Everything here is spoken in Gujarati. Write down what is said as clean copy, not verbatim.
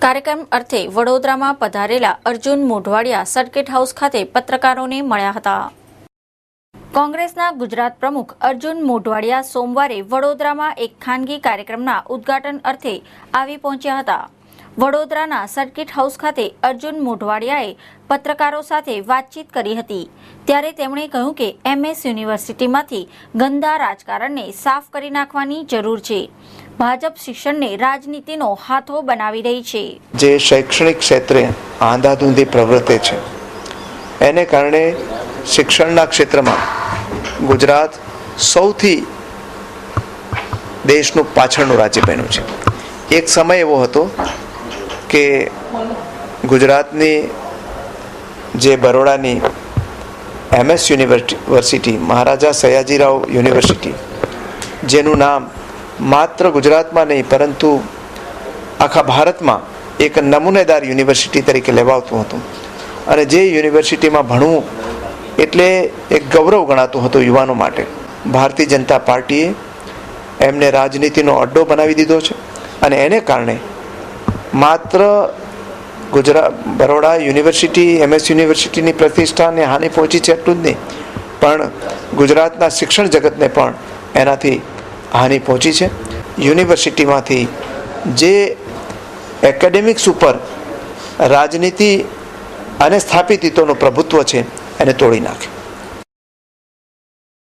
કાર્યક્રમ અર્થે વડોદરામાં પધારેલા અર્જુન મોઢવાડિયા સર્કિટ હાઉસ ખાતે પત્રકારોને મળ્યા હતા. કોંગ્રેસના ગુજરાત પ્રમુખ અર્જુન મોઢવાડિયા સોમવારે વડોદરામાં એક ખાનગી કાર્યક્રમના ઉદ્ઘાટન અર્થે આવી પહોંચ્યા હતા. વડોદરાના સર્કિટ હાઉસ ખાતે અર્જુન મોઢવાડિયાએ પત્રકારો સાથે વાતચીત કરી હતી. ત્યારે તેમણે કહ્યું કે MS યુનિવર્સિટીમાંથી ગંદા રાજકારણને સાફ કરી નાખવાની જરૂર છે. ભાજપ શિક્ષણને રાજનીતિનો હાથો બનાવી રહી છે. જે શૈક્ષણિક ક્ષેત્રે આંધાધૂંધી પ્રવૃત્તિ છે એને કારણે શિક્ષણના ક્ષેત્રમાં ગુજરાત સૌથી દેશનું પાછળનું રાજ્ય બન્યું છે. એક સમય એવો હતો કે ગુજરાતની જે બરોડાની MS university, Maharaja Sayajirao university, જેનું નામ માત્ર ગુજરાતમાં નહીં પરંતુ આખા ભારતમાં એક નમૂનેદાર યુનિવર્સિટી તરીકે લેવાતું હતું અને જે યુનિવર્સિટીમાં ભણવું એટલે એક ગૌરવ ગણાતું હતું યુવાનો માટે. ભારતીય જનતા પાર્ટીએ એમને રાજનીતિનો અડ્ડો બનાવી દીધો છે અને એને કારણે માત્ર બરોડા યુનિવર્સિટી, MS યુનિવર્સિટીની પ્રતિષ્ઠાને હાનિ પહોંચી છે એટલું જ નહીં, પણ ગુજરાતના શિક્ષણ જગતને પણ એનાથી હાનિ પહોંચી છે. યુનિવર્સિટીમાંથી જે એકેડેમિક્સ ઉપર રાજનીતિ અને સ્થાપિત હિતોનું પ્રભુત્વ છે એને તોડી નાખે.